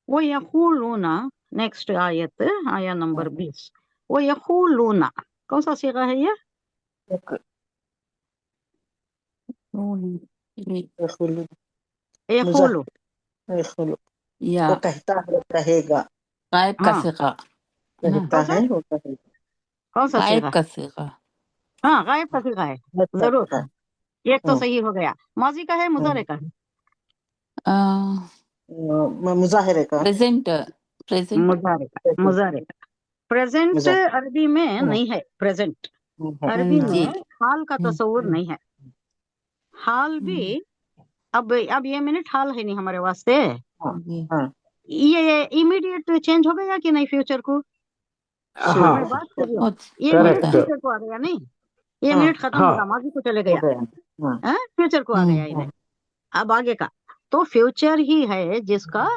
वो यखूलूना, नेक्स्ट आयत, आया नंबर 20। वो यखूलूना कौन सा सीगा है ये? यखुलु यखूलू। यखुलु या वो कहता है, कहेगा, गायब का हाँ, सिगा है ना, कहता कौन सा है वो कहेगा। कौन सा गायब सीगा? का सिगा। हाँ, गायब का सीगा है, कहता जरूर। है। एक तो सही हो गया। माजी का है, मुजारे का है? मुजाहिरे का। प्रेजेंट प्रेजेंट मुजारे का, मुजारे का। प्रेजेंट मुजाहिर अरबी में नहीं है। प्रेजेंट अरबी जी में हाल का तस्वुर नहीं है। हाल भी, अब ये मिनट हाल है नहीं हमारे वास्ते। जी हाँ ये इमीडिएट चेंज हो गया कि नहीं फ्यूचर को? हाँ मैं बात कर रही हूँ, होता ये मिनट करेक्ट फ्यूचर को आ गया नहीं, ये हाँ मिनट खत्म हाँ होगा, माजी को चले हो गया, गया। हाँ फ्यूचर को आ गया इधर। अब आगे का तो फ्यूचर ही है जिसका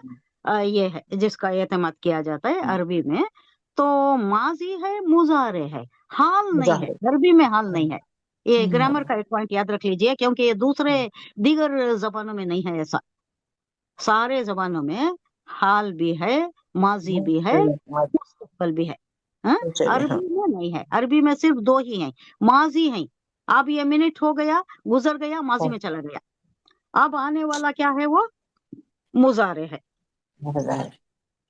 ये है, जिसका एतमाद किया जाता है अरबी में। तो माजी है, मुजारे है, हाल नहीं है। मुजाहिरे। अरबी में हाल नहीं है। ये ग्रामर का एक पॉइंट याद रख लीजिए, क्योंकि ये दूसरे दीगर जबानों में नहीं है ऐसा। सारे जबानों में हाल भी है, माजी भी है, मुस्तकबिल भी है। हाँ? अरबी में नहीं है। अरबी में सिर्फ दो ही हैं, माजी हैं। अब ये मिनट हो गया, गुजर गया, माजी में चला गया। अब आने वाला क्या है? वो मुजारे है।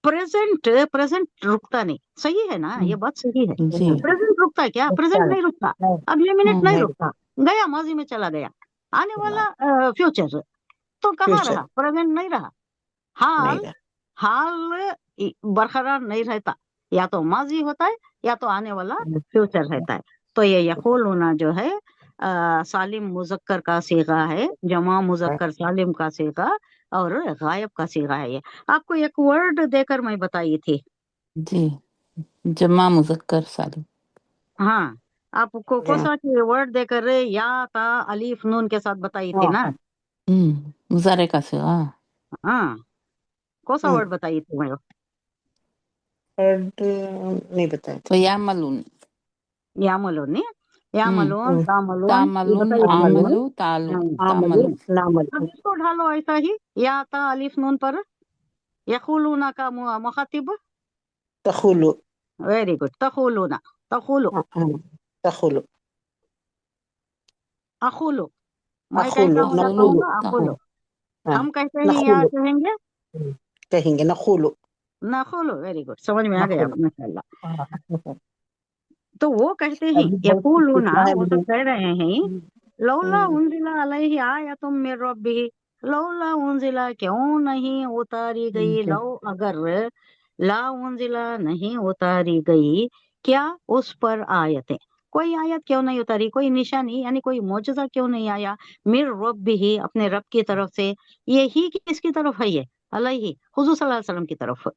प्रेजेंट, प्रेजेंट रुकता नहीं, सही है ना? ये बात सही है। जी प्रेजेंट रुकता है क्या? प्रेजेंट नहीं रुकता। अब ये मिनट नहीं नहीं रुकता, गया, माजी में चला गया। आने वाला फ्यूचर, तो कहाँ फ्यूचर रहा? प्रेजेंट नहीं रहा। नहीं हाल, रहा। हाल बरकरार नहीं रहता, या तो माजी होता है या तो आने वाला फ्यूचर रहता है। तो ये यकूलूना जो है सालिम मुजक्कर का सीगा है, जमा मुजक्कर सालिम का सीगा और गायब का सीगा है। ये आपको एक वर्ड देकर मैं बताई थी। जी जमा मुजक्कर सालिम। हाँ, आपको कौन सा वर्ड देकर या ता अलीफ नून के साथ बताई थी ना? मुजारे का सिगा। हाँ, कौन सा वर्ड बताई थी मैं? नहीं बताया तो यामलून यामलून नहीं, यामलून, तामलून, ये तामलून बताई थी मैंने। आमलू तालू तामलून। अब इसको ढालो ऐसा ही, या ता अलिफ नून पर यखूलूना का मुखातिब। तखुलु वेरी गुड, तखूलूना, तखूलू, तखुलु अखूलू। मैं अखुलु कहता हूँ या अखुलू कहूँगा अखूलू। हम कहते हैं या नखुलु कहेंगे कहेंगे नखुलु। नखूलू। वेरी गुड, समझ में आ गया नखुलु माशाल्लाह। तो वो कहते हैं अभी बहुत कुछ यकूलूना, सीखना है वो तो मुझे। कह रहे हैं लौला उनजिला अलैहि आयतुम मिर रब्बिही। लौला उनजिला, क्यों नहीं उतारी गई, लो अगर, ला उनजिला नहीं उतारी गई, क्या उस पर आयतें, कोई आयत क्यों नहीं उतारी, कोई निशानी यानी कोई मौजज़ा क्यों नहीं आया, मिर रब्बिही, अपने रब की तरफ से। ये ही किसकी तरफ है? ये अलैहि, हुजूर सल्लल्लाहु अलैहि वसल्लम की तरफ।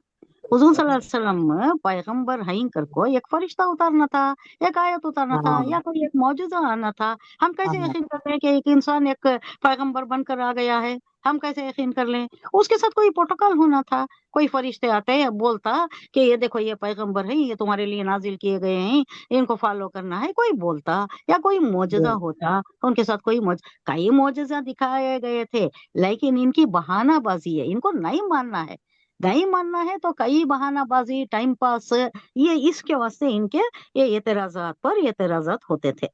हुजूर सल्लल्लाहु अलैहि वसल्लम पैगंबर हैं करको एक फरिश्ता उतारना था, एक आयत उतारना था, या कोई एक मौजूदा आना था। हम कैसे यकीन करते हैं कि एक इंसान एक पैगंबर बनकर आ गया है? हम कैसे यकीन कर लें? उसके साथ कोई प्रोटोकॉल होना था। कोई फरिश्ते आते हैं, बोलता कि ये देखो ये पैगंबर है, ये तुम्हारे लिए नाजिल किए गए हैं, इनको फॉलो करना है, कोई बोलता, या कोई मौजूदा होता उनके साथ, कोई कई मौजूदा दिखाए गए थे। लेकिन इनकी बहानाबाजी है, इनको नहीं मानना है। नहीं मानना है तो कई बहानाबाजी, टाइम पास, ये इसके वास्ते इनके ये एतराजात पर एतराजात होते थे।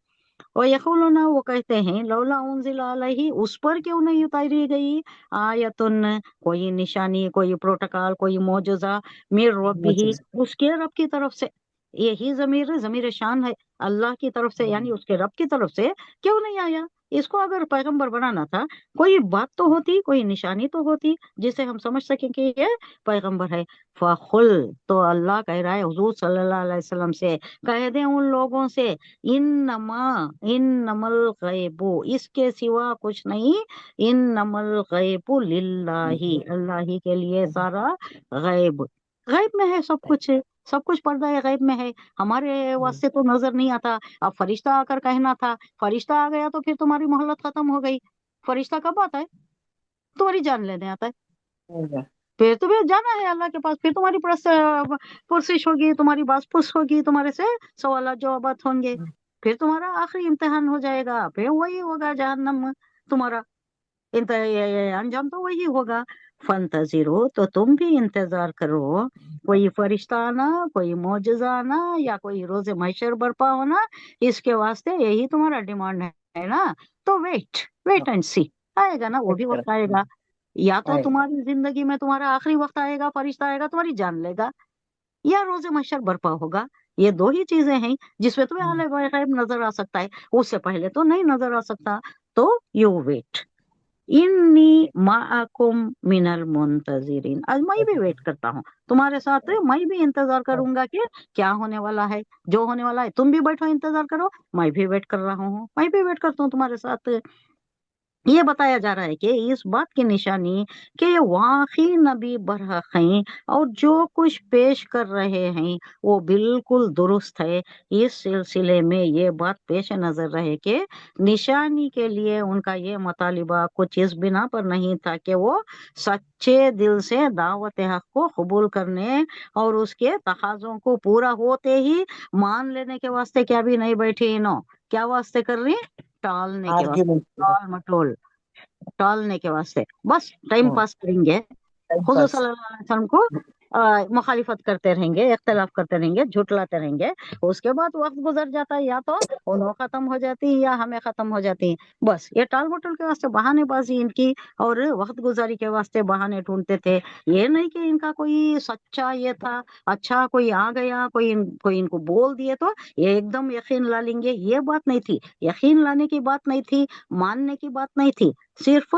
और यकूलूना, वो कहते हैं लौला उनजिला अलैहि, उस पर क्यों नहीं उतारी गई आयतुन, कोई निशानी, कोई प्रोटोकॉल, कोई मौजूजा, मिर रब्बिही, उसके रब की तरफ से। यही जमीर, जमीर शान है, अल्लाह की तरफ से, यानी उसके रब की तरफ से क्यों नहीं आया? इसको अगर पैगंबर बनाना था, कोई बात तो होती, कोई निशानी तो होती जिसे हम समझ सकें कि ये पैगंबर है। फखुल, तो अल्लाह कह रहा है हुजूर सल्लल्लाहु अलैहि वसल्लम से, कह दें उन लोगों से, इन्नमा, इन्नमल गैबु, इसके सिवा कुछ नहीं, इन्नमल गैबु लिल्लाही, अल्लाह ही के लिए सारा गैब। गैब में है सब कुछ, सब कुछ पर्दा गैब में है, हमारे वास्ते तो नजर नहीं आता। अब फरिश्ता आकर कहना था, फरिश्ता आ गया तो फिर तुम्हारी मोहलत खत्म हो गई। फरिश्ता कब आता है? तुम्हारी जान लेने आता है। फिर तुम्हें जाना है अल्लाह के पास, फिर तुम्हारी पुरसिश होगी, तुम्हारी बात पुछ होगी, तुम्हारे से सवाल जवाबात होंगे, फिर तुम्हारा आखिरी इम्तिहान हो जाएगा, फिर वही होगा जहन्नम तुम्हारा। ये अंजाम तो वही होगा। फंतज़िरो, तो तुम भी इंतजार करो, कोई फरिश्ता आना, कोई मौजज़ा आना, या कोई रोज़े महशर बर्पा होना, इसके वास्ते यही तुम्हारा डिमांड है ना। तो वेट एंड सी, आएगा ना, वो भी वक्त आएगा। या तो आएगा। तुम्हारी जिंदगी में तुम्हारा आखिरी वक्त आएगा, फरिश्ता आएगा, तुम्हारी जान लेगा, या रोजे महशर बर्पा होगा। ये दो ही चीजें हैं जिसमें तुम्हें आलम गैब नजर आ सकता है, उससे पहले तो नहीं नजर आ सकता। तो यू वेट, इन्नी माअकुम मिनल मुंतजिरीन, आज मैं भी वेट करता हूँ तुम्हारे साथ, मैं भी इंतजार करूंगा कि क्या होने वाला है। जो होने वाला है तुम भी बैठो इंतजार करो, मैं भी वेट कर रहा हूँ, मैं भी वेट करता हूँ तुम्हारे साथ। ये बताया जा रहा है कि इस बात की निशानी कि ये वाकई नबी बरहक हैं और जो कुछ पेश कर रहे हैं वो बिल्कुल दुरुस्त है। इस सिलसिले में ये बात पेश नजर रहे कि निशानी के लिए उनका ये मुतालिबा कुछ इस बिना पर नहीं था कि वो सच्चे दिल से दावत हक को कबूल करने और उसके तकाजों को पूरा होते ही मान लेने के वास्ते क्या भी नहीं बैठी इनो, क्या वास्ते कर रही, टालने के वास्ते, आर्ग्यूमेंट। टाल मटोल, टालने के वास्ते, बस टाइम पास करेंगे, टाइम हुजूर पास। सल्लल्लाहु अलैहि वसल्लम को मुखालिफत करते रहेंगे, इख्तिलाफ करते रहेंगे, झुटलाते रहेंगे। उसके बाद वक्त गुजर जाता है, या तो उन्हों खत्म हो जाती है या हमें खत्म हो जाती है। बस ये टाल मटोल के वास्ते बहानेबाजी इनकी, और वक्त गुजारी के वास्ते बहाने ढूंढते थे। ये नहीं कि इनका कोई सच्चा ये था, अच्छा कोई आ गया, कोई इनको बोल दिए तो ये एकदम यकीन ला लेंगे, ये बात नहीं थी। यकीन लाने की बात नहीं थी, मानने की बात नहीं थी, सिर्फ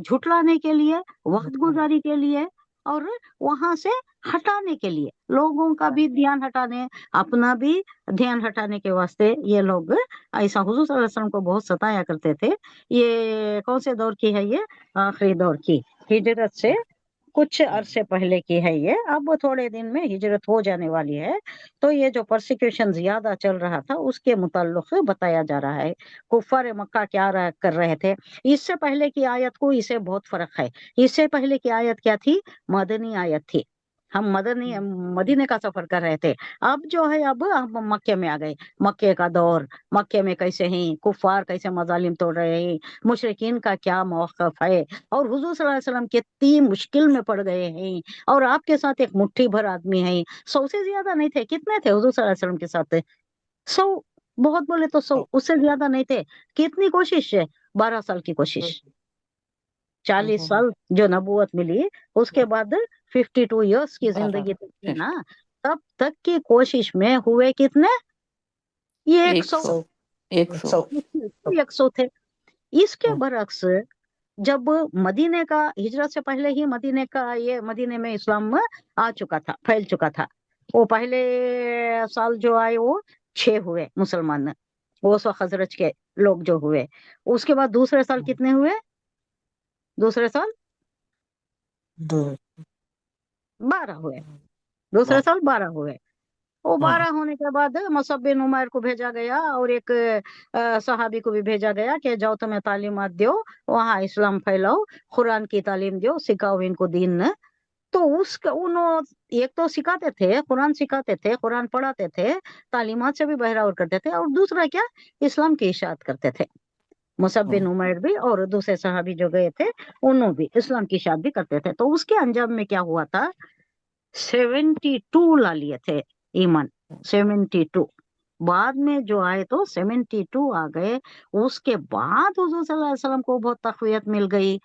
झुटलाने के लिए, वक्त गुजारी के लिए, और वहां से हटाने के लिए, लोगों का भी ध्यान हटाने, अपना भी ध्यान हटाने के वास्ते ये लोग ऐसा हुजूर सल्लल्लाहु अलैहि वसल्लम को बहुत सताया करते थे। ये कौन से दौर की है, ये आखिरी दौर की, हिजरत से कुछ अरसे पहले की है ये, अब थोड़े दिन में हिजरत हो जाने वाली है। तो ये जो परसिक्यूशन ज्यादा चल रहा था उसके मुताल्लिक बताया जा रहा है, कुफार मक्का क्या कर रहे थे। इससे पहले की आयत को इसे बहुत फर्क है। इससे पहले की आयत क्या थी, मदनी आयत थी, हम मदीने का सफर कर रहे थे। अब जो है, अब हम मक्के में आ गए, मक्के का दौर, मक्के में कैसे हैं कुफार, कैसे मजालिम तोड़ रहे हैं, मुशरिकीन का क्या मौक़िफ़ है, और हुजूर सल्लल्लाहु अलैहि वसल्लम कितनी मुश्किल में पड़ गए हैं, और आपके साथ एक मुट्ठी भर आदमी है, 100 से ज्यादा नहीं थे, कितने थे हुजूर सल्लल्लाहु अलैहि वसल्लम के साथ, 100, बहुत बोले तो 100, उससे ज्यादा नहीं थे। कितनी कोशिश है, 12 साल की कोशिश, 40 साल जो नबूवत मिली, उसके बाद 52 ईयर्स की जिंदगी तक की ना, तब तक की कोशिश में हुए कितने, ये 100, 100 100 100 थे। इसके बरक्स जब मदीने का, हिजरत से पहले ही मदीने का, ये मदीने में इस्लाम आ चुका था, फैल चुका था। वो पहले साल जो आए वो 6 हुए मुसलमान, वो सो खजरज के लोग जो हुए। उसके बाद दूसरे साल कितने हुए, दूसरे साल 12 हुए, दूसरे साल 12 हुए। वो 12 होने के बाद मुसअब बिन उमैर को भेजा गया, और एक सहाबी को भी भेजा गया कि जाओ तुम्हें तालीमात दो, वहाँ इस्लाम फैलाओ, कुरान की तालीम दो, सिखाओ इनको दीन। तो उसका उन्होंने, एक तो सिखाते थे, कुरान सिखाते थे, कुरान पढ़ाते थे, तालीमात से भी बहरावर करते थे, और दूसरा क्या, इस्लाम की इशाअत करते थे। मुसअब बिन उमैर भी और दूसरे सहाबी जो गए थे, उन्होंने भी इस्लाम की इशाअत भी करते थे। तो उसके अंजाम में क्या हुआ था, 72 ला लिए थे ईमान, 72। बाद में जो आए तो 72 आ गए। उसके बाद हुजूर सल्लल्लाहु अलैहि वसल्लम को बहुत तक़वियत मिल गई।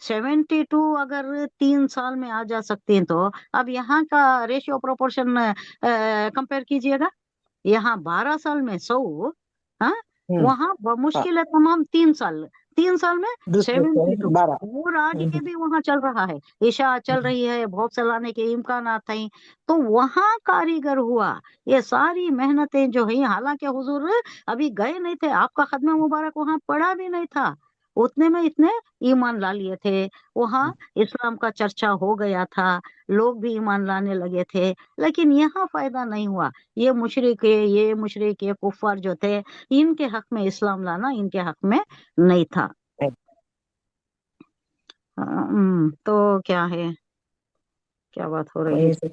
72 अगर 3 साल में आ जा सकती हैं, तो अब यहाँ का रेशियो प्रोपोर्शन कंपेयर कीजिएगा, यहाँ 12 साल में 100, हाँ, वहाँ मुश्किल है तमाम 3 साल, 3 साल में दूसरे 72। 12। और आगे भी वहाँ चल रहा है, इशा चल रही है, बहुत चलाने के इम्कानात हैं। तो वहाँ कारीगर हुआ ये सारी मेहनतें जो है, हालांकि हुजूर अभी गए नहीं थे, आपका खत्म मुबारक वहाँ पड़ा भी नहीं था, उतने में इतने ईमान ला लिए थे। वहाँ इस्लाम का चर्चा हो गया था, लोग भी ईमान लाने लगे थे, लेकिन यहाँ फायदा नहीं हुआ। ये मुशरिक, ये कुफार जो थे, इनके हक में इस्लाम लाना इनके हक में नहीं था। तो क्या है, क्या बात हो रही है,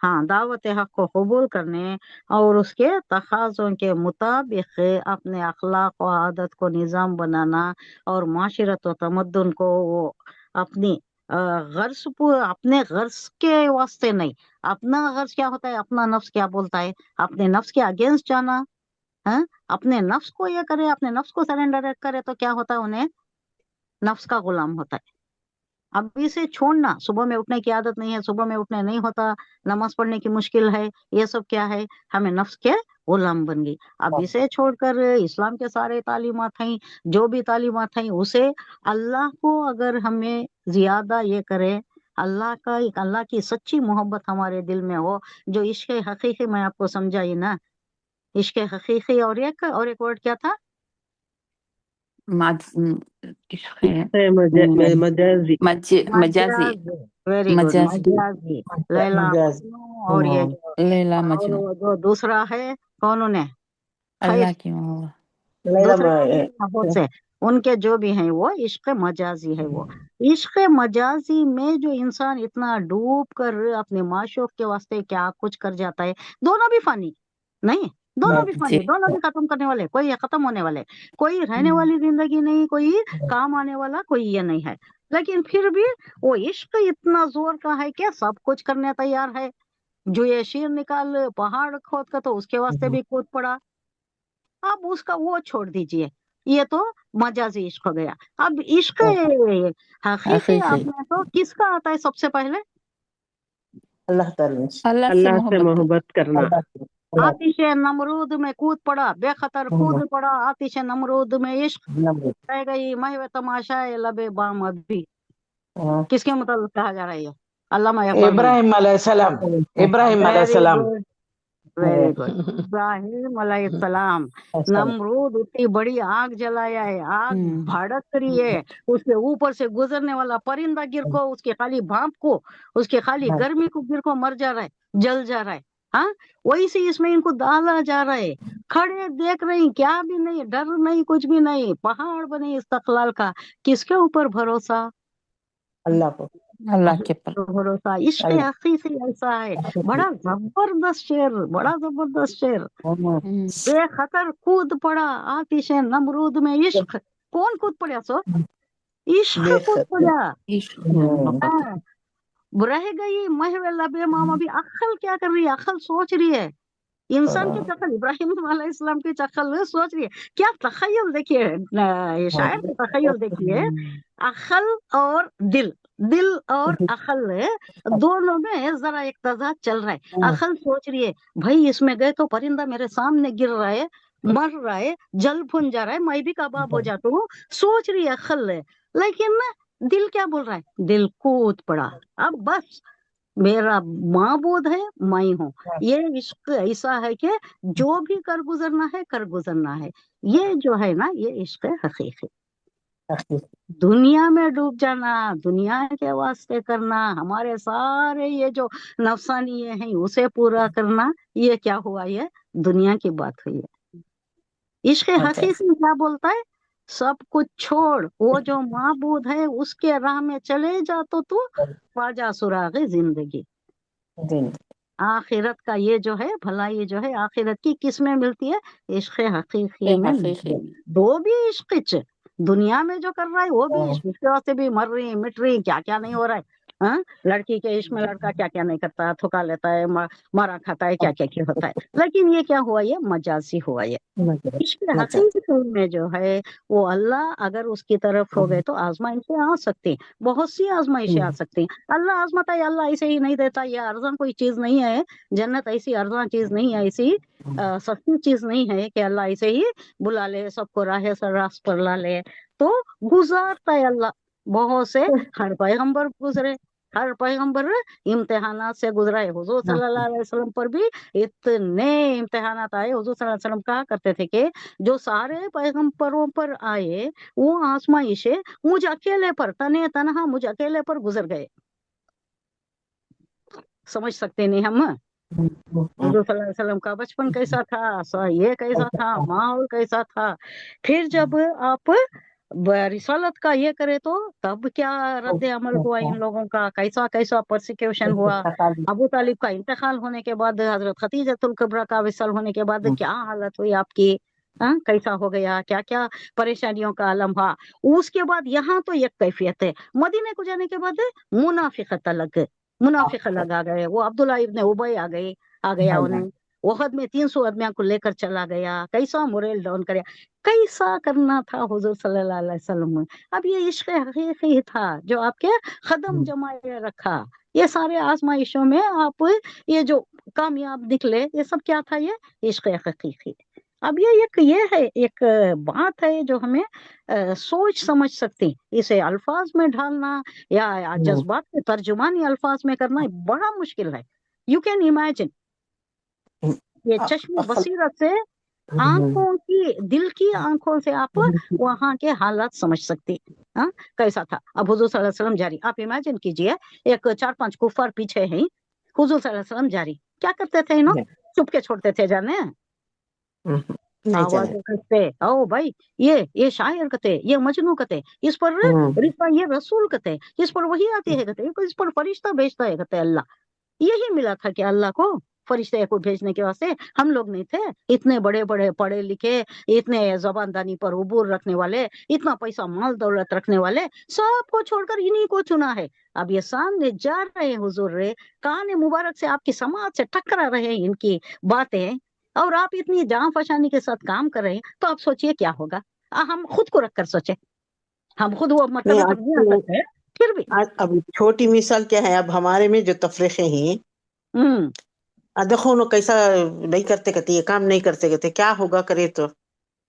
हाँ, दावत हक को कबूल करने और उसके तकाज़ों के मुताबिक अपने अखलाक और आदत को निज़ाम बनाना, और माशरत और तमद्दुन को वो अपनी गर्ज अपने गर्ज के वास्ते नहीं। अपना गर्ज क्या होता है, अपना नफ्स क्या बोलता है, अपने नफ्स के अगेंस्ट जाना है। अपने नफ्स को ये करे, अपने नफ्स को सरेंडर करे तो क्या होता है, उन्हें नफ्स का गुलाम होता है। अब इसे छोड़ना, सुबह में उठने की आदत नहीं है, सुबह में उठने नहीं होता, नमाज पढ़ने की मुश्किल है, ये सब क्या है, हमें नफ्स के गुलाम बन गई। अब इसे छोड़कर इस्लाम के सारे तालीमात हैं, जो भी तालीमात हैं, उसे अल्लाह को अगर हमें ज्यादा ये करे, अल्लाह की सच्ची मोहब्बत हमारे दिल में हो, जो इश्क हकीकी मैं आपको समझाई ना, इश्क हकीकी, और एक वर्ड क्या था, मजाजी मजाजी वेरी गुड, मजाजी मजाजी, लैला मजाजी मजनू, और ये जो लैला और मजनू वो जो दूसरा है, कौन उन्हें, अल्लाह खैर की मोहब्बत। लैला दूसरे को भी बहुत से, उनके जो भी हैं वो इश्क मजाजी है। वो इश्क मजाजी में जो इंसान इतना डूब कर अपने माशूक के वास्ते क्या कुछ कर जाता है, दोनों भी फानी नहीं, दोनों भी जी फानी, दोनों भी खत्म करने वाले, कोई खत्म होने वाले, कोई रहने वाली जिंदगी नहीं, कोई काम आने वाला कोई ये नहीं है। लेकिन फिर भी वो इश्क इतना जोर का है कि सब कुछ करने तैयार है। जो ये शेर निकाल पहाड़ खोद का तो उसके वास्ते भी कूद पड़ा। अब उसका वो छोड़ दीजिए, ये तो मजाजी इश्क हो गया। अब इश्क हकीकी हकीकी आपने तो किसका आता है सबसे पहले, अल्लाह ताला अल्लाह से अल्लाह से मोहब्बत मोहब्बत करना। आतिश नमरूद में कूद पड़ा, बेखतर कूद पड़ा, आतिश नमरूद में इश्क रह गई महव तमाशा लबे बाम अभी। किसके मतलब कहा जा रहा है ये, अल्लामा इकबाल में। इब्राहिम अलैहिस्सलाम, इब्राहिम वेरी अलैहिस्सलाम। गुड, वेरी गुड, इब्राहिम अलैहिस्सलाम। नमरूद इतनी बड़ी आग जलाया है, आग भड़क रही है, उसके ऊपर से गुजरने वाला परिंदा गिर को, उसके खाली भाप को, उसके खाली गर्मी को गिर को मर जा रहा है, जल जा रहा है। हाँ, वही से इसमें इनको डाला जा रहा है, खड़े देख रहे हैं, क्या भी नहीं, डर नहीं, कुछ भी नहीं, पहाड़ बने इस्तकलाल का। किसके ऊपर भरोसा, अल्लाह को, अल्लाह के पर तो भरोसा। इश्क हकीकी ऐसा है, बड़ा जबरदस्त शेर, बड़ा जबरदस्त शेर। बेखतर कूद पड़ा आतिश नमरूद में इश्क, कौन कूद पड़ा सो, इश्क कूद पड़ा। इश्क मोहब्बत। हाँ, रह गई महवे लबे मामा भी। अक्ल क्या कर रही है, अक्ल सोच रही है, इंसान की चकल, इब्राहिम अलैहिस्सलाम की चकल सोच रही है। क्या तखयल देखिए, शायर का तखयल देखिए, अक्ल और दिल, दिल और अक्ल दोनों में जरा एक तजाद चल रहा है। अक्ल सोच रही है, भाई इसमें गए तो परिंदा मेरे सामने गिर रहा है, मर रहा है, जल भुन जा रहा है, मैं भी कबाब हो जाता हूँ, सोच रही है अक्ल। लेकिन दिल क्या बोल रहा है, दिल कूद पड़ा। अब बस मेरा माबूद है, मैं हूँ। ये इश्क ऐसा है कि जो भी कर गुजरना है कर गुजरना है। ये जो है ना, ये इश्क हकीकी। दुनिया में डूब जाना, दुनिया के वास्ते करना, हमारे सारे ये जो नफसानी ये हैं उसे पूरा करना, ये क्या हुआ, ये दुनिया की बात हुई है। इश्क हकीकी क्या बोलता है, सब कुछ छोड़, वो जो माबूद है उसके राह में चले जा तो तू पाजा सुरागे जिंदगी। आखिरत का ये जो है भलाई जो है, आखिरत की किस में मिलती है, इश्क हकीकी में मिलती है। दो भी इश्क च, दुनिया में जो कर रहा है वो भी इश्क, उसके वास्ते भी मर रही मिट रही, क्या क्या नहीं हो रहा है। हाँ, लड़की के इश्क में लड़का क्या क्या नहीं करता, थुका लेता है, मारा खाता है, क्या क्या क्या होता है। लेकिन ये क्या हुआ, ये मजाजी हुआ। ये इश्क हकीकी में जो है वो अल्लाह अगर उसकी तरफ हो गए तो आजमाइशें आ सकती, बहुत सी आजमाइशें आ सकती। अल्लाह आजमाता है, अल्लाह ऐसे ही नहीं देता, ये अर्जन कोई चीज नहीं है, जन्नत ऐसी अर्जन चीज नहीं है, ऐसी सस्ती चीज नहीं है कि अल्लाह ऐसे ही बुला ले, सबको राह सरास पर ला ले। तो गुजारता है अल्लाह, बहुत से, हर पैगंबर गुजरे, हर पैगंबर इम्तिहानात से गुजरा है। हुजूर सल्लल्लाहु अलैहि वसल्लम पर भी इतने इम्तिहानात आए। हुजूर सल्लल्लाहु अलैहि वसल्लम कहा करते थे कि जो सारे पैगंबरों पर आए वो आजमाइशें मुझ अकेले पर, तने तनहा मुझ अकेले पर गुजर गए। समझ सकते नहीं हम, हुजूर सल्लल्लाहु अलैहि वसल्लम का बचपन कैसा था, ये कैसा था, माहौल कैसा था। फिर जब आप रिसालत का ये करे तो तब क्या रद्द अमल हुआ इन लोगों का, कैसा कैसा परसिक्यूशन हुआ। अबू तालिब का इंतकाल होने के बाद, हजरत खदीजतुल कुबरा का विसल होने के बाद क्या हालत हुई आपकी, हाँ, कैसा हो गया, क्या क्या परेशानियों का आलम हुआ। उसके बाद यहाँ तो एक कैफियत है, मदीने को जाने के बाद मुनाफिकत अलग, मुनाफिक अलग आ गए। वो अब्दुल्ला इब्न उबई आ गया उन्हें, वहद में 300 आदमियों को लेकर चला गया, कैसा मोरल डाउन करे, कैसा करना था हुजूर सल्लल्लाहु अलैहि वसल्लम में। अब ये इश्क हकीकी था जो आपके कदम जमाए रखा। ये सारे आजमाइशों में आप ये जो कामयाब निकले, ये सब क्या था, ये इश्क हकीकी। अब ये है एक बात है जो हमें सोच समझ सकती, इसे अल्फाज में ढालना या जज्बात के तर्जुमानी अल्फाज में करना बड़ा मुश्किल है। यू कैन इमेजिन, ये चश्मे बसीरत से आंखों की, दिल की आंखों से आप वहां के हालात समझ सकते। हाँ, कैसा था। अब हुजूर सल्लल्लाहु अलैहि वसल्लम जारी, आप इमेजिन कीजिए, एक 4-5 कुफार पीछे हैं, हुजूर सल्लल्लाहु अलैहि वसल्लम जारी, क्या करते थे इन्हों, चुप के छोड़ते थे जाने, नहीं आवाज चले। करते, ओ भाई ये शायर कते, ये मजनू कते, इस पर रिश्ता, ये रसूल कते, इस पर वही आती है कते, इस पर फरिश्ता भेजता है कते अल्लाह। यही मिला था कि अल्लाह को फरिश्ते को भेजने के वास्ते हम लोग नहीं थे, इतने बड़े बड़े पढ़े लिखे, इतने जबानदानी पर उबूर रखने वाले, इतना पैसा माल दौलत रखने वाले, सबको छोड़कर इन्हीं को चुना है। अब ये सामने जा रहे हैं हुजूर रे, कान मुबारक से आपकी समाज से टकरा रहे हैं इनकी बातें, और आप इतनी जान फशानी के साथ काम कर रहे हैं, तो आप सोचिए क्या होगा। हम खुद को रख कर सोचे, हम खुद वो नहीं मर्तबे आज पर नहीं आ तो, सकते हैं, फिर भी। आज अब छोटी मिसाल क्या है, अब हमारे में जो तफरीके हैं, हम्म देखो उन्होंने कैसा नहीं करते, कहते ये काम नहीं करते, कहते क्या होगा करे तो।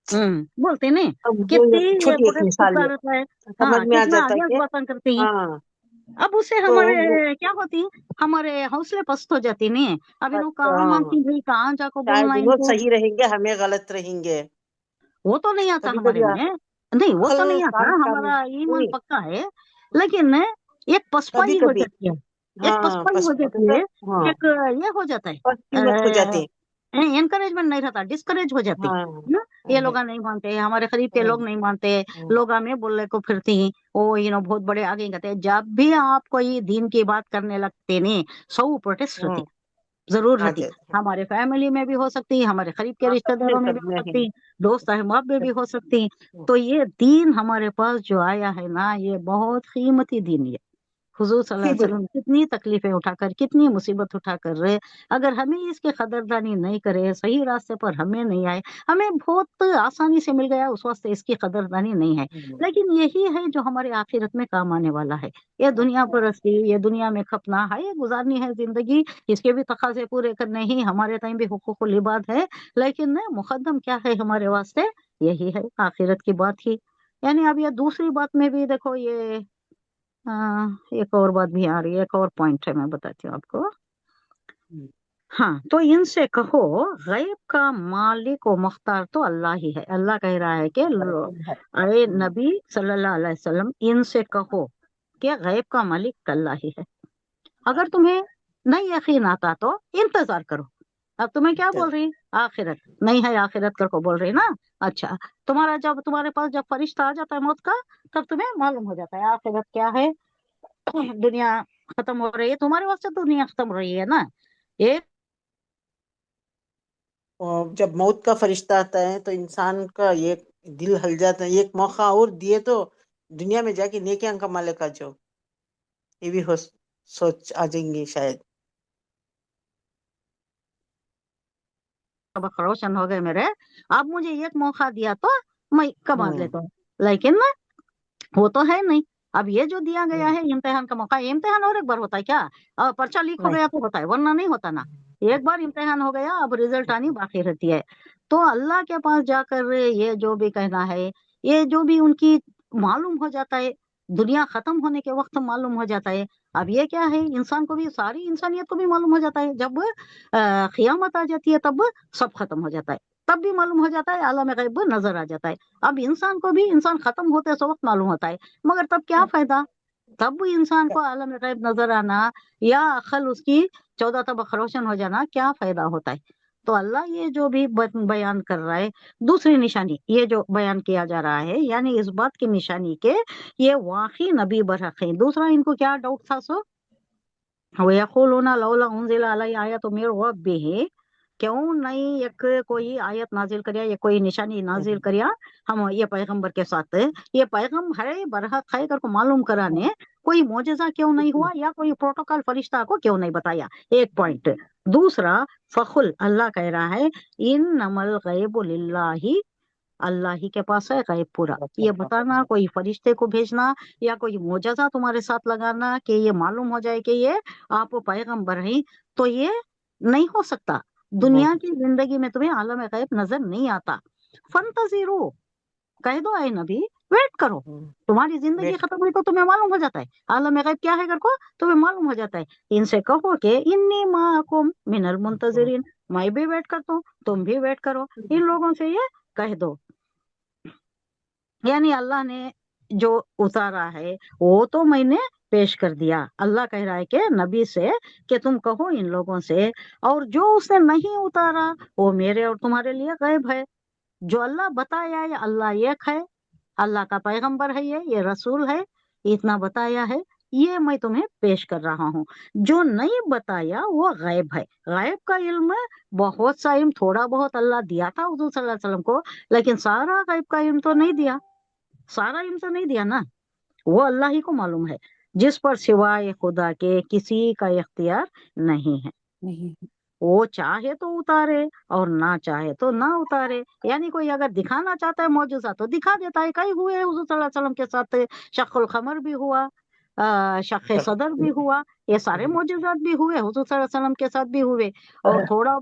बोलते नहीं, अब वो कितनी एक ये छोटी एक मिसाल है, पुरस्कार है। समझ हाँ, में आ कितना जाता है आगे कि बातें करती हैं। हाँ। अब उससे तो वो हमारे क्या होती, हमारे हौसले पस्त हो जाती नहीं। अब इनको कहाँ हाँ, मानती भाई, कहाँ जाको शायद बोलना वो इनको, सही रहेंगे, हमें गलत रहेंगे। वो तो नहीं आता कभी हमारे कभी में, नहीं वो तो अक्ल नहीं आता, सारी काम हमारा ईमान नहीं, पक्का है। लेकिन एक कभी पसपाई हो कभी जाती है, एक हाँ पसपाई हो जाती है, हाँ एक ये हो जाता है, कीमत हो जाते हैं। एनकरेजमेंट नहीं रहता, डिस्करेज हो जाती हाँ है ना। ये लोग नहीं मानते, हमारे करीब के लोग नहीं मानते, हाँ, लोग हमें बोलने को फिरती हैं, ओ बहुत बड़े आगे कहते हैं। जब भी आप कोई दीन की बात करने लगते नहीं, सौ प्रोटेस्ट रहती, जरूर आ रहती। जाते हैं। हमारे फैमिली में भी हो सकती है, हमारे करीब के हाँ, रिश्तेदारों में भी सब हो में है। सकती है, दोस्त अहबाब में भी हो सकती है। तो ये दीन हमारे पास जो आया है ना, ये बहुत कीमती दीन है। हुजूर सल्लल्लाहु फिर अलैहि वसल्लम कितनी तकलीफें उठाकर, कितनी मुसीबत उठाकर रहे, अगर हमें इसकी कदरदानी नहीं करे, सही रास्ते पर हमें नहीं आए, हमें बहुत आसानी से मिल गया, उस वास्ते इसकी कदरदानी नहीं है। लेकिन यही है जो हमारे आखिरत में काम आने वाला है। ये दुनिया परस्ती, ये दुनिया में खपना है, ये गुजारनी है जिंदगी, इसके भी तकाजे पूरे करने ही हमारे टाइम भी हुकूकुल इबाद है। लेकिन मुकद्दम क्या है हमारे वास्ते, यही है आखिरत की बात ही। यानी अब ये दूसरी बात में भी देखो, ये एक और बात भी आ रही है, एक और पॉइंट है, मैं बताती हूँ आपको। हाँ, तो इनसे कहो, गैब का मालिक और मुख्तार तो अल्लाह ही है। अल्लाह कह रहा है कि अरे नबी सल्लल्लाहु अलैहि वसल्लम, इनसे कहो कि गैब का मालिक अल्लाह ही है। अगर तुम्हें नहीं यकीन आता तो इंतजार करो। अब तुम्हें क्या बोल रही, आखिरत नहीं है, आखिरत कर को बोल रही ना। अच्छा, जब तुम्हारे पास जब फरिश्ता आ जाता है मौत का, तब तुम्हें मालूम हो जाता है आखिरत क्या है। दुनिया खत्म हो रही है, तुम्हारे वास्ते तो दुनिया खत्म हो रही है ना। ये और जब मौत का फरिश्ता आता है तो इंसान का ये दिल हल जाता है, एक मौका और दिए तो दुनिया में जाके नेकियां कमा लेगा जो, ये भी हो सोच आ जाएंगे शायद। सबक रोशन हो गए मेरे, अब मुझे एक मौका दिया तो मैं कमा हम्म लेता हूँ। लेकिन ना, वो तो है नहीं। अब ये जो दिया गया हम्म, है इम्तिहान का मौका, इम्तिहान और एक बार होता है क्या, पर्चा लीक हो नहीं गया तो होता है, वरना नहीं होता ना। एक बार इम्तिहान हो गया, अब रिजल्ट आनी बाकी रहती है। तो अल्लाह के पास जाकर ये जो भी कहना है, ये जो भी उनकी मालूम हो जाता है, दुनिया खत्म होने के वक्त मालूम हो जाता है। अब ये क्या है, इंसान को भी, सारी इंसानियत को भी मालूम हो जाता है, जब क़यामत आ जाती है तब सब खत्म हो जाता है, तब भी मालूम हो जाता है, आलम गैब नजर आ जाता है। अब इंसान को भी, इंसान खत्म होते उस वक्त मालूम होता है, मगर तब क्या फायदा, तब भी इंसान को आलम गैब नजर आना या अक्ल उसकी 14 तबक रोशन हो जाना, क्या फायदा होता है। तो अल्लाह ये जो भी बयान कर रहा है, दूसरी निशानी ये जो बयान किया जा रहा है, यानी इस बात की निशानी के ये वाकई नबी बरहक है। दूसरा इनको क्या डाउट था, सो वयक़ूलूना लौला उन्ज़िला अलैहि आयतुम मिर रब्बिही, क्यों नहीं एक कोई आयत नाजिल करिया या कोई निशानी नाजिल करिया हम ये पैगंबर के साथ, ये पैगम है बरहक है कर को मालूम कराने कोई मोजज़ा क्यों नहीं हुआ या कोई प्रोटोकॉल फरिश्ता को क्यों नहीं बताया। एक पॉइंट। दूसरा, फखुल अल्लाह कह रहा है इन नमल गैबु लिल्लाही, अल्लाह ही के पास है गैब पूरा। ये बताना कोई फरिश्ते को भेजना या कोई मोजज़ा तुम्हारे साथ लगाना कि ये मालूम हो जाए कि ये आप पैगंबर हैं, तो ये नहीं हो सकता। दुनिया की जिंदगी में तुम्हें आलम गैब नजर नहीं आता। फंतज़िरू, कह दो ऐ नबी वेट करो, तुम्हारी जिंदगी वेट खत्म हुई तो तुम्हें मालूम हो जाता है आलम गैब क्या है को, तुम्हें मालूम हो जाता है। इनसे कहो कि इन्नी माकुम मिनल मुंतजिरीन, मैं भी वेट करता हूँ तुम भी वेट करो। इन लोगों से ये कह दो, यानी अल्लाह ने जो उतारा है वो तो मैंने पेश कर दिया। अल्लाह कह रहा है कि नबी से कि तुम कहो इन लोगों से, और जो उसने नहीं उतारा वो मेरे और तुम्हारे लिए गैब है। जो अल्लाह बताया है अल्लाह एक है, अल्लाह का पैगंबर है, ये रसूल है, इतना बताया है, ये मैं तुम्हें पेश कर रहा हूँ। जो नहीं बताया वो गैब है। गैब का इल्म बहुत सा इल्म थोड़ा बहुत अल्लाह दिया था हुजूर सल्लल्लाहु अलैहि वसल्लम को, लेकिन सारा गैब का इल्म तो नहीं दिया, सारा इल्म तो नहीं दिया ना, वो अल्लाह ही को मालूम है, जिस पर सिवाय खुदा के किसी का इख्तियार नहीं है। नहीं। वो चाहे तो उतारे और ना चाहे तो ना उतारे। यानी कोई अगर दिखाना चाहता है मौजूजा तो दिखा देता है। कई हुए हुजूर सल्लल्लाहु अलैहि वसल्लम के साथ, शक्ल खमर भी हुआ, शक सदर भी हुआ, ये सारे मौजूजात भी हुए, हुजूर सल्लल्लाहु अलैहि वसल्लम के साथ भी हुए। और थोड़ा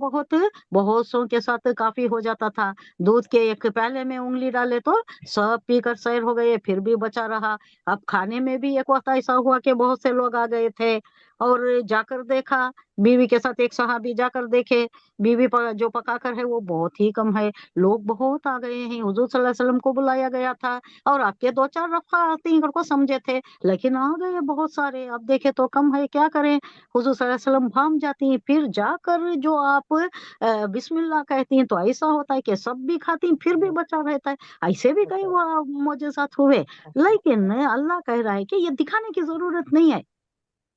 बहुत सौ के साथ काफी हो जाता था। दूध के एक प्याले में उंगली डाले तो सब पीकर सैर हो गए, फिर भी बचा रहा। अब खाने में भी एक वक्त ऐसा हुआ कि बहुत से लोग आ गए थे और जाकर देखा, बीवी के साथ एक सहाबी जाकर देखे, बीवी जो पका कर है वो बहुत ही कम है, लोग बहुत आ गए हैं। हुजूर सल्लल्लाहु अलैहि वसल्लम को बुलाया गया था और आपके दो चार रफ़ा को समझे थे, लेकिन आ गए बहुत सारे। अब देखे तो कम है, क्या करें। हुजूर सल्लल्लाहु अलैहि वसल्लम भाम जाती हैं, फिर जाकर जो आप बिस्मिल्लाह कहती हैं तो ऐसा होता है कि सब भी खाती हैं फिर भी बचा रहता है। ऐसे भी कई मोजज़ात हुए, लेकिन अल्लाह कह रहा है कि ये दिखाने की जरूरत नहीं है,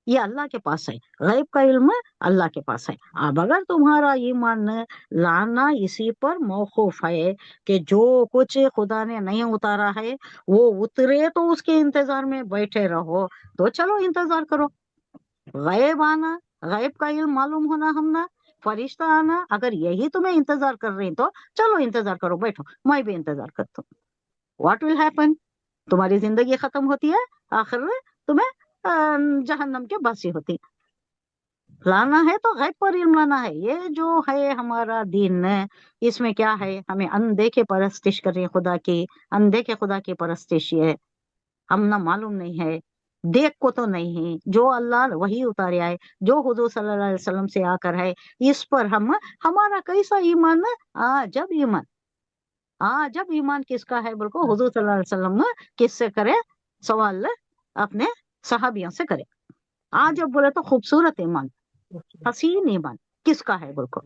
ये अल्लाह के पास है, गैब का इल्म अल्लाह के पास है। अब अगर तुम्हारा ईमान लाना इसी पर मौकूफ है कि जो कुछ खुदा ने नहीं उतारा है वो उतरे तो उसके इंतजार में बैठे रहो, तो चलो इंतजार करो। गैब आना, गैब का इल्म मालूम होना, हम ना फरिश्ता आना, अगर यही तुम्हें इंतजार कर रही तो चलो इंतजार करो, बैठो, मैं भी इंतजार करता हूँ। व्हाट विल हैपन, तुम्हारी जिंदगी खत्म होती है, आखिर में तुम्हें जहन्नम के बासी होती। लाना है तो गैब पर इल्म लाना है। ये जो है हमारा दीन है, इसमें क्या है, हमें अनदेखे परस्तिश करें खुदा की, अनदेखे खुदा की परस्तिश ये हम ना मालूम नहीं है, देख को तो नहीं है। जो अल्लाह वही उतारे आए, जो हुजूर सल्लल्लाहु अलैहि वसल्लम से आकर है, इस पर हम हमारा कैसा ईमान है। जब ईमान किसका है बोल को हुजूर सल्लल्लाहु अलैहि वसल्लम किससे करे सवाल, अपने सहाबियों से करे। आज जब बोले तो खूबसूरत ईमान, हसीन ईमान किसका है बोल को,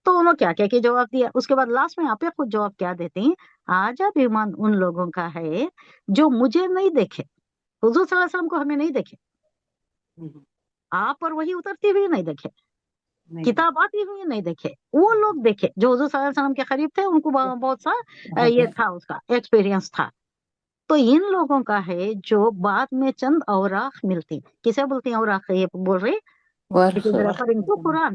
तो उन्होंने क्या क्या के जवाब दिया। उसके बाद लास्ट में आप खुद जवाब क्या देते हैं, आजब ईमान उन लोगों का है जो मुझे नहीं देखे, हुजूर सल्लल्लाहु अलैहि वसल्लम को हमें नहीं देखे, आप पर वही उतरती हुई नहीं देखे, किताब आती हुई नहीं देखे, वो लोग देखे जो हुजूर सल्लल्लाहु अलैहि वसल्लम के करीब थे, उनको बहुत सा ये था, उसका एक्सपीरियंस था। तो इन लोगों का है जो बाद में चंद औराख मिलती, किसे बोलती हैं औराख, ये बोल रही वर्ष रेफरिंग टू कुरान,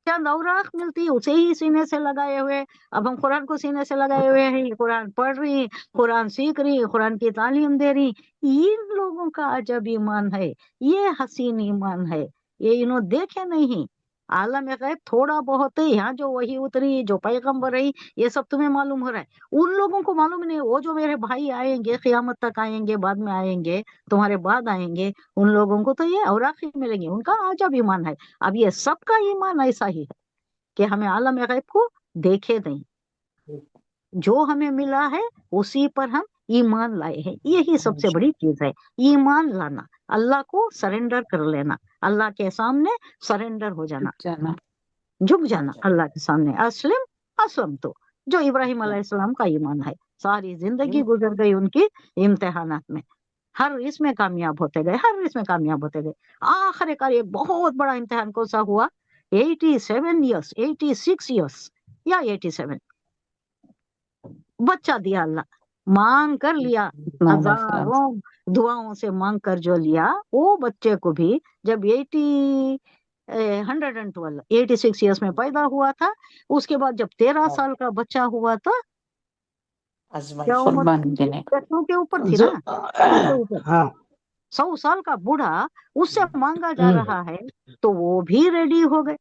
चंद औराख मिलती है उसे ही सीने से लगाए हुए। अब हम कुरान को सीने से लगाए हुए हैं, कुरान पढ़ रही, कुरान सीख रही, कुरान की तालीम दे रही, इन लोगों का अजब ईमान है, ये हसीन ईमान है, ये इन्हों देखे नहीं। आलम गैब थोड़ा बहुत है, यहाँ जो वही उतरी, जो पैगंबर है, ये सब तुम्हें मालूम हो रहा है, उन लोगों को मालूम नहीं। वो जो मेरे भाई आएंगे, क़यामत तक आएंगे, बाद में आएंगे, तुम्हारे बाद आएंगे, उन लोगों को तो ये औराख ही मिलेंगे, उनका अजब ईमान है। अब ये सबका ईमान ऐसा ही है कि हमें आलम गैब को देखे नहीं, जो हमें मिला है उसी पर हम ईमान लाए हैं। यही सबसे बड़ी चीज है, ईमान लाना, अल्लाह को सरेंडर कर लेना, अल्लाह के सामने सरेंडर हो जाना, जाना। झुक जाना अल्लाह के सामने। असलम तो जो इब्राहिम अलैहिस्सलाम का ईमान है, सारी जिंदगी गुजर गई उनकी इम्तिहानात में, हर इसमें कामयाब होते गए, हर इसमें कामयाब होते गए। आखिरकार एक बहुत बड़ा इम्तिहान कौन सा हुआ 87 years, 86 years या 87 बच्चा दिया अल्लाह, मांग कर लिया, माशाल्लाह। हजारों दुआओं से मांग कर जो लिया, वो बच्चे को भी जब 86 ईयर्स में पैदा हुआ था, उसके बाद जब 13 साल का बच्चा हुआ तो क्या आजमाइश उम्र कुर्बानी देने का। 100 के ऊपर थी जो ना, 100 के ऊपर। हाँ 100 साल का बूढ़ा उससे मांगा जा रहा है तो वो भी रेडी हो गए।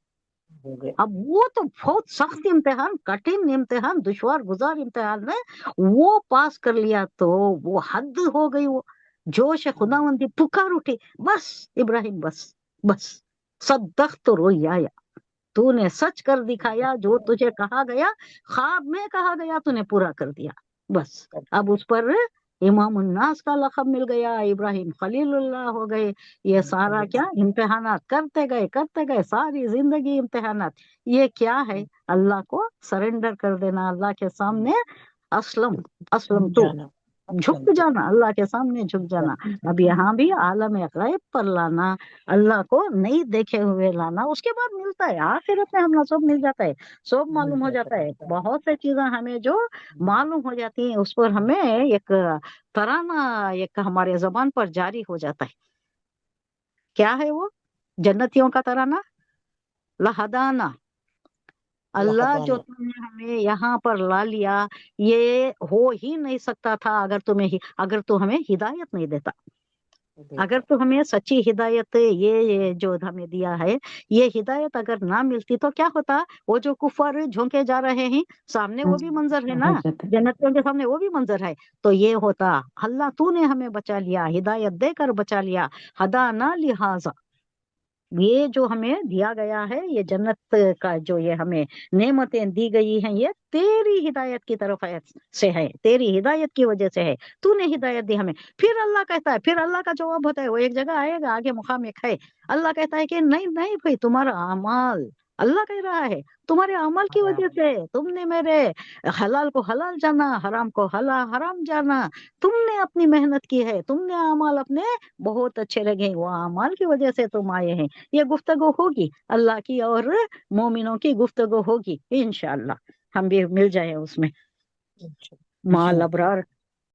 हो गए। अब वो तो बहुत सख्त इम्तिहान, कठिन इम्तिहान, दुश्वार गुजार इम्तिहान है, वो पास कर लिया तो वो हद हो गई, वो जोश खुदावंदी पुकार उठी, बस इब्राहिम बस बस सद्दक़्त रुय्या, तूने सच कर दिखाया, जो तुझे कहा गया, ख्वाब में कहा गया, तूने पूरा कर दिया, बस। अब उस पर इमाम उन्नास का लक़ब मिल गया, इब्राहिम खलीलुल्लाह हो गए। ये सारा क्या इम्तिहानात करते गए सारी जिंदगी इम्तिहानात। ये क्या है? अल्लाह को सरेंडर कर देना, अल्लाह के सामने अस्लम अस्लम तो जाना झुक जाना, अल्लाह के सामने झुक जाना। अब यहाँ भी आलम गैब पर लाना, अल्लाह को नहीं देखे हुए लाना, उसके बाद मिलता है आखिरत में, हम सब मिल जाता है, सब मालूम हो जाता है। बहुत से चीजें हमें जो मालूम हो जाती हैं, उस पर हमें एक तराना एक हमारे जबान पर जारी हो जाता है। क्या है वो? जन्नतियों का तराना, लहदाना, अल्लाह जो तुमने हमें यहाँ पर ला लिया, ये हो ही नहीं सकता था अगर तू हमें हिदायत नहीं देता। अगर तो हमें सच्ची हिदायत ये जो हमें दिया है, ये हिदायत अगर ना मिलती तो क्या होता? वो जो कुफार झोंके जा रहे हैं, सामने वो भी मंजर है ना, जन्नतियों के सामने वो भी मंजर है, तो ये होता अल्लाह तूने हमें बचा लिया, हिदायत देकर बचा लिया, हदा ना लिहाजा, ये जो हमें दिया गया है, ये जन्नत का जो ये हमें नेमतें दी गई हैं, ये तेरी हिदायत की तरफ से है, तेरी हिदायत की वजह से है, तूने हिदायत दी हमें। फिर अल्लाह कहता है, फिर अल्लाह का जवाब होता है, वो एक जगह आएगा आगे मुकाम एक है, अल्लाह कहता है कि नहीं नहीं भाई, तुम्हारा अमाल, अल्लाह कह रहा है तुम्हारे अमल की वजह से तुमने मेरे हलाल को हलाल जाना, हराम को हराम जाना, तुमने अपनी मेहनत की है, तुमने अमाल अपने बहुत अच्छे लगे, वो अमाल की वजह से तुम आए हैं। ये गुफ्तगू होगी अल्लाह की और मोमिनों की गुफ्तगू होगी, इंशाअल्लाह हम भी मिल जाए उसमें, माल अबरार